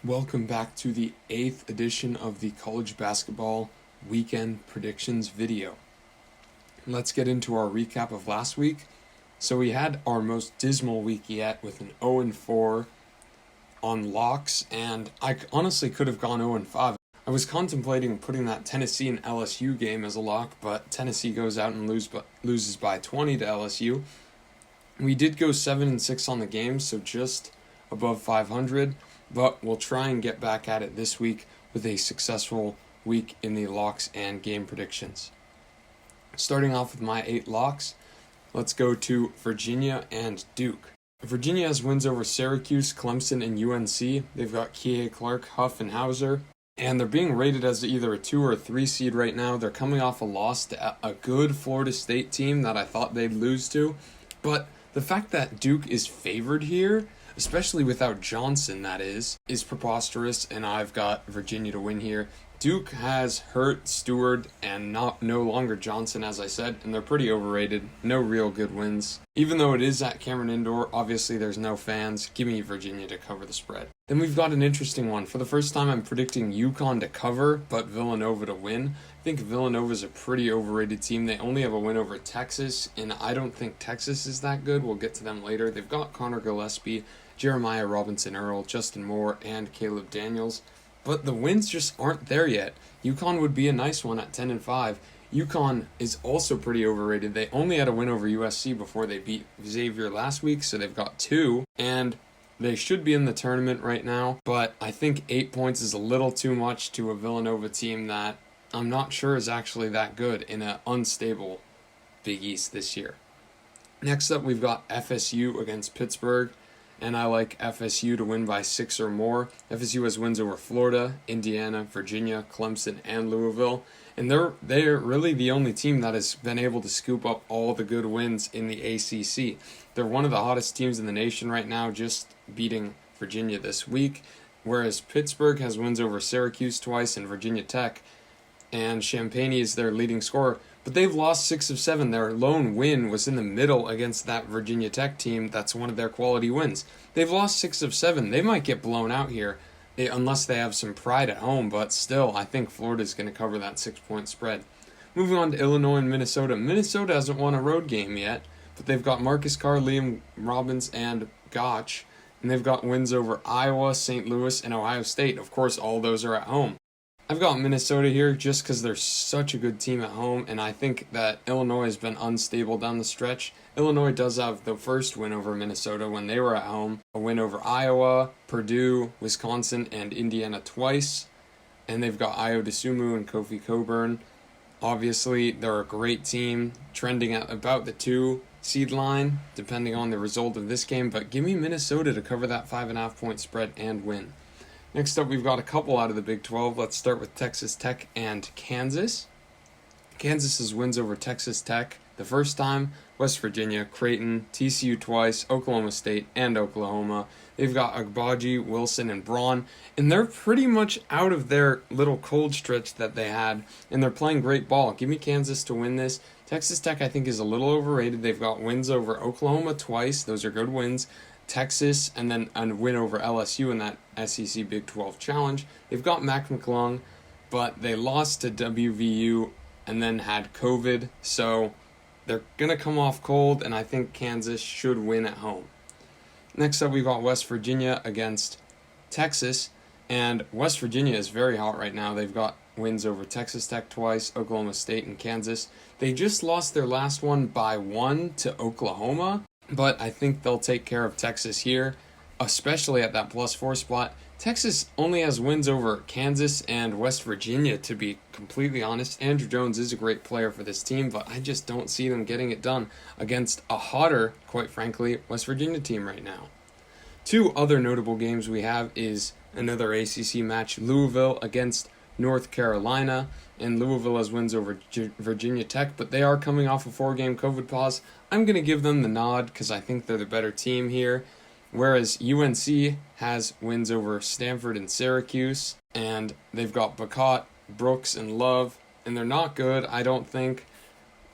Welcome back to the 8th edition of the college basketball weekend predictions video. Let's get into our recap of last week. So we had our most dismal week yet with an 0-4 on locks, and I honestly could have gone 0-5. I was contemplating putting that Tennessee and LSU game as a lock, but Tennessee goes out and loses by 20 to LSU. We did go 7-6 on the game, so just above 500. But we'll try and get back at it this week with a successful week in the locks and game predictions. Starting off with my 8 locks, let's go to Virginia and Duke. Virginia has wins over Syracuse, Clemson, and UNC. They've got Kihei Clark, Huff, and Hauser. And they're being rated as either a 2 or a 3 seed right now. They're coming off a loss to a good Florida State team that I thought they'd lose to. But the fact that Duke is favored here, especially without Johnson, that is preposterous, and I've got Virginia to win here. Duke has Hurt, Stewart, and no longer Johnson, as I said, and they're pretty overrated. No real good wins. Even though it is at Cameron Indoor, obviously there's no fans. Give me Virginia to cover the spread. Then we've got an interesting one. For the first time, I'm predicting UConn to cover, but Villanova to win. I think Villanova's a pretty overrated team. They only have a win over Texas, and I don't think Texas is that good. We'll get to them later. They've got Connor Gillespie, Jeremiah Robinson-Earl, Justin Moore, and Caleb Daniels. But the wins just aren't there yet. UConn would be a nice one at 10-5. UConn is also pretty overrated. They only had a win over USC before they beat Xavier last week, so they've got 2. And they should be in the tournament right now. But I think 8 points is a little too much to a Villanova team that I'm not sure is actually that good in an unstable Big East this year. Next up, we've got FSU against Pittsburgh. And I like FSU to win by 6 or more. FSU has wins over Florida, Indiana, Virginia, Clemson, and Louisville. And they're really the only team that has been able to scoop up all the good wins in the ACC. They're one of the hottest teams in the nation right now, just beating Virginia this week. Whereas Pittsburgh has wins over Syracuse twice and Virginia Tech. And Champaign is their leading scorer. But they've lost 6 of 7. Their lone win was in the middle against that Virginia Tech team. That's one of their quality wins. They've lost 6 of 7. They might get blown out here unless they have some pride at home. But still, I think Florida's going to cover that 6-point spread. Moving on to Illinois and Minnesota. Minnesota hasn't won a road game yet. But they've got Marcus Carr, Liam Robbins, and Gotch. And they've got wins over Iowa, St. Louis, and Ohio State. Of course, all those are at home. I've got Minnesota here just because they're such a good team at home, and I think that Illinois has been unstable down the stretch. Illinois does have the first win over Minnesota when they were at home, a win over Iowa, Purdue, Wisconsin, and Indiana twice, and they've got Ayo Dosunmu and Kofi Cockburn. Obviously, they're a great team, trending at about the 2 seed line, depending on the result of this game, but give me Minnesota to cover that 5.5-point spread and win. Next up, we've got a couple out of the Big 12. Let's start with Texas Tech and Kansas. Kansas's wins over Texas Tech the first time, West Virginia, Creighton, TCU twice, Oklahoma State, and Oklahoma. They've got Agbaji, Wilson, and Braun, and they're pretty much out of their little cold stretch that they had, and they're playing great ball. Give me Kansas to win this. Texas Tech, I think, is a little overrated. They've got wins over Oklahoma twice. Those are good wins. Texas, and then a win over LSU in that SEC Big 12 Challenge. They've got Mac McClung, but they lost to WVU and then had COVID, so they're going to come off cold, and I think Kansas should win at home. Next up, we've got West Virginia against Texas, and West Virginia is very hot right now. They've got wins over Texas Tech twice, Oklahoma State, and Kansas. They just lost their last one by 1 to Oklahoma, but I think they'll take care of Texas here, especially at that +4 spot. Texas only has wins over Kansas and West Virginia, to be completely honest. Andrew Jones is a great player for this team, but I just don't see them getting it done against a hotter, quite frankly, West Virginia team right now. 2 other notable games we have is another ACC match, Louisville against North Carolina, and Louisville has wins over Virginia Tech, but they are coming off a 4-game COVID pause. I'm going to give them the nod because I think they're the better team here, whereas UNC has wins over Stanford and Syracuse, and they've got Bacot, Brooks, and Love, and they're not good, I don't think.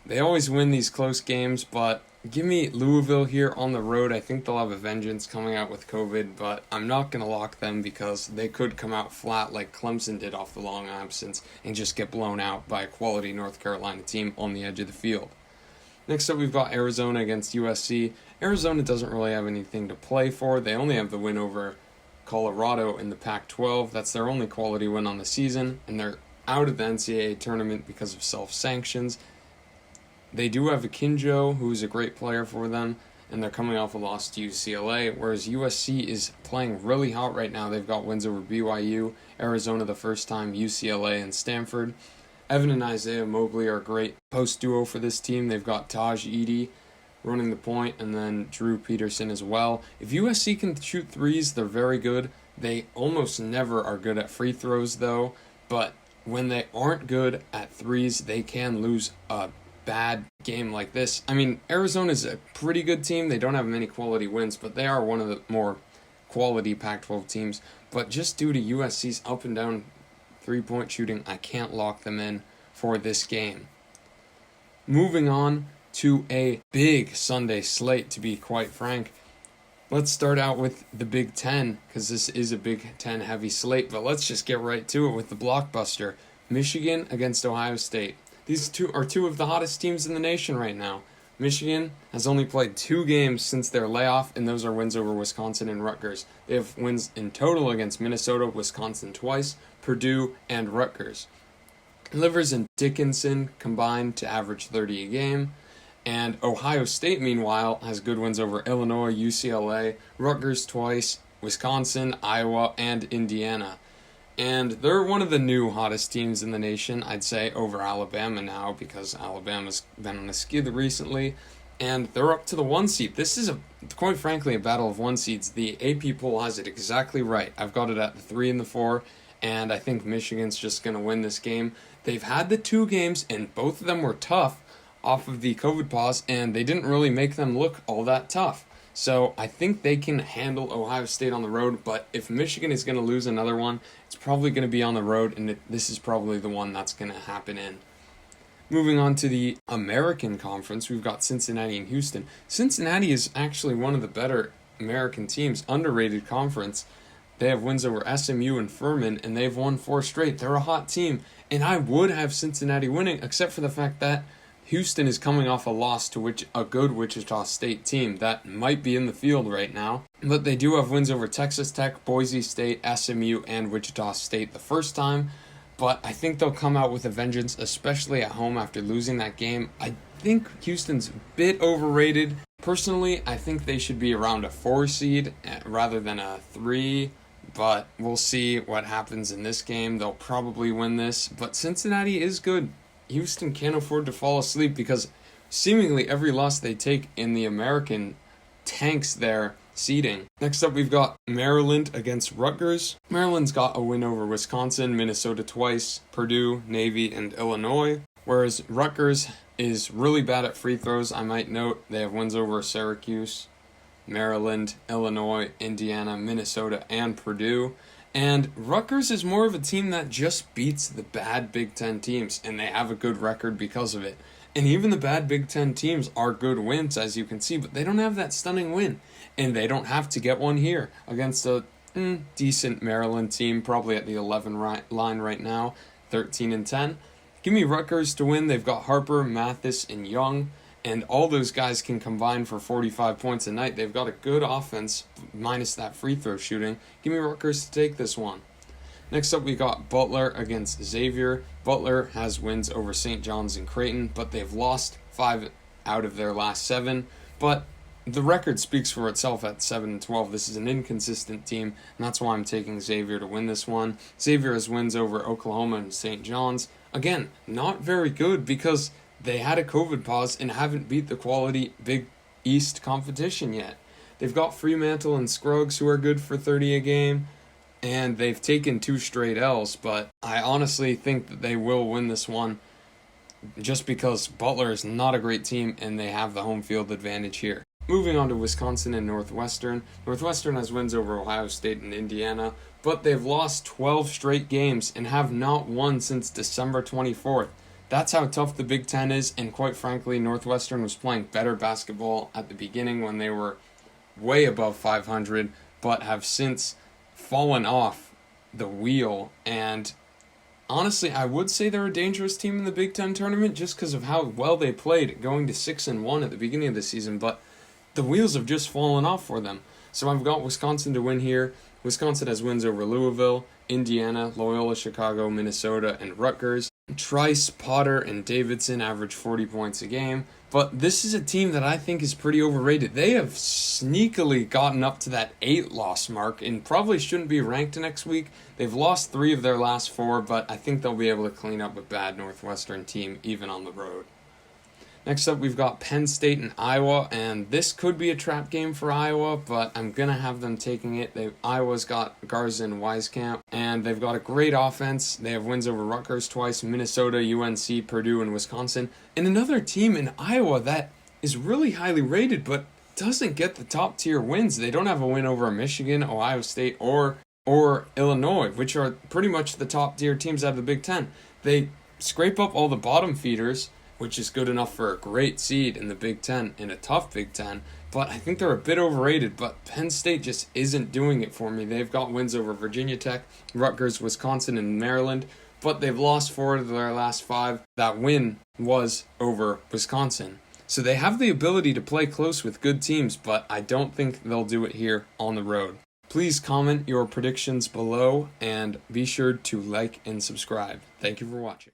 They always win these close games, but Give me Louisville here on the road. I think they'll have a vengeance coming out with COVID, but I'm not going to lock them because they could come out flat like Clemson did off the long absence and just get blown out by a quality North Carolina team on the edge of the field. Next up, we've got Arizona against USC. Arizona doesn't really have anything to play for. They only have the win over Colorado in the Pac-12. That's their only quality win on the season, and they're out of the NCAA tournament because of self-sanctions. They do have Akinjo, who's a great player for them, and they're coming off a loss to UCLA, whereas USC is playing really hot right now. They've got wins over BYU, Arizona the first time, UCLA, and Stanford. Evan and Isaiah Mobley are a great post duo for this team. They've got Taj Edey running the point, and then Drew Peterson as well. If USC can shoot threes, they're very good. They almost never are good at free throws, though, but when they aren't good at threes, they can lose a bad game like this. I mean, Arizona's a pretty good team. They don't have many quality wins, but they are one of the more quality Pac-12 teams. But just due to USC's up and down three-point shooting, I can't lock them in for this game. Moving on to a big Sunday slate, to be quite frank. Let's start out with the Big Ten, because this is a Big Ten heavy slate, but let's just get right to it with the blockbuster. Michigan against Ohio State. These two are two of the hottest teams in the nation right now. Michigan has only played 2 games since their layoff, and those are wins over Wisconsin and Rutgers. They have wins in total against Minnesota, Wisconsin twice, Purdue, and Rutgers. Livers and Dickinson combined to average 30 a game. And Ohio State, meanwhile, has good wins over Illinois, UCLA, Rutgers twice, Wisconsin, Iowa, and Indiana. And they're one of the new hottest teams in the nation, I'd say, over Alabama now, because Alabama's been on a skid recently, and they're up to the 1 seed. This is, quite frankly, a battle of 1 seeds. The AP poll has it exactly right. I've got it at the 3 and the 4, and I think Michigan's just going to win this game. They've had the 2 games, and both of them were tough off of the COVID pause, and they didn't really make them look all that tough. So I think they can handle Ohio State on the road, but if Michigan is going to lose another one, it's probably going to be on the road, and this is probably the one that's going to happen in. Moving on to the American Conference, we've got Cincinnati and Houston. Cincinnati is actually one of the better American teams, underrated conference. They have wins over SMU and Furman, and they've won 4 straight. They're a hot team, and I would have Cincinnati winning, except for the fact that Houston is coming off a loss to a good Wichita State team that might be in the field right now. But they do have wins over Texas Tech, Boise State, SMU, and Wichita State the first time. But I think they'll come out with a vengeance, especially at home after losing that game. I think Houston's a bit overrated. Personally, I think they should be around a 4 seed rather than a 3. But we'll see what happens in this game. They'll probably win this. But Cincinnati is good. Houston can't afford to fall asleep because seemingly every loss they take in the American tanks their seeding. Next up, we've got Maryland against Rutgers. Maryland's got a win over Wisconsin, Minnesota twice, Purdue, Navy, and Illinois. Whereas Rutgers is really bad at free throws, I might note. They have wins over Syracuse, Maryland, Illinois, Indiana, Minnesota, and Purdue. And Rutgers is more of a team that just beats the bad Big Ten teams, and they have a good record because of it. And even the bad Big Ten teams are good wins, as you can see, but they don't have that stunning win. And they don't have to get one here against a decent Maryland team, probably at the 11 line right now, 13 and 10. Give me Rutgers to win. They've got Harper, Mathis, and Young. And all those guys can combine for 45 points a night. They've got a good offense, minus that free throw shooting. Give me Rutgers to take this one. Next up, we got Butler against Xavier. Butler has wins over St. John's and Creighton, but they've lost 5 out of their last 7. But the record speaks for itself at 7-12. This is an inconsistent team, and that's why I'm taking Xavier to win this one. Xavier has wins over Oklahoma and St. John's. Again, not very good because they had a COVID pause and haven't beat the quality Big East competition yet. They've got Fremantle and Scruggs who are good for 30 a game, and they've taken 2 straight L's, but I honestly think that they will win this one just because Butler is not a great team and they have the home field advantage here. Moving on to Wisconsin and Northwestern. Northwestern has wins over Ohio State and Indiana, but they've lost 12 straight games and have not won since December 24th. That's how tough the Big Ten is, and quite frankly, Northwestern was playing better basketball at the beginning when they were way above 500, but have since fallen off the wheel. And honestly, I would say they're a dangerous team in the Big Ten tournament just because of how well they played, going to 6-1 at the beginning of the season, but the wheels have just fallen off for them. So I've got Wisconsin to win here. Wisconsin has wins over Louisville, Indiana, Loyola Chicago, Minnesota, and Rutgers. Trice, Potter, and Davidson average 40 points a game. But this is a team that I think is pretty overrated. They have sneakily gotten up to that 8-loss mark and probably shouldn't be ranked next week. They've lost 3 of their last 4, but I think they'll be able to clean up a bad Northwestern team even on the road. Next up, we've got Penn State and Iowa, and this could be a trap game for Iowa, but I'm going to have them taking it. Iowa's got Garza and Wieskamp, and they've got a great offense. They have wins over Rutgers twice, Minnesota, UNC, Purdue, and Wisconsin. And another team in Iowa that is really highly rated, but doesn't get the top-tier wins. They don't have a win over Michigan, Ohio State, or Illinois, which are pretty much the top-tier teams out of the Big Ten. They scrape up all the bottom feeders, which is good enough for a great seed in the Big Ten, in a tough Big Ten, but I think they're a bit overrated, but Penn State just isn't doing it for me. They've got wins over Virginia Tech, Rutgers, Wisconsin, and Maryland, but they've lost 4 of their last 5. That win was over Wisconsin. So they have the ability to play close with good teams, but I don't think they'll do it here on the road. Please comment your predictions below, and be sure to like and subscribe. Thank you for watching.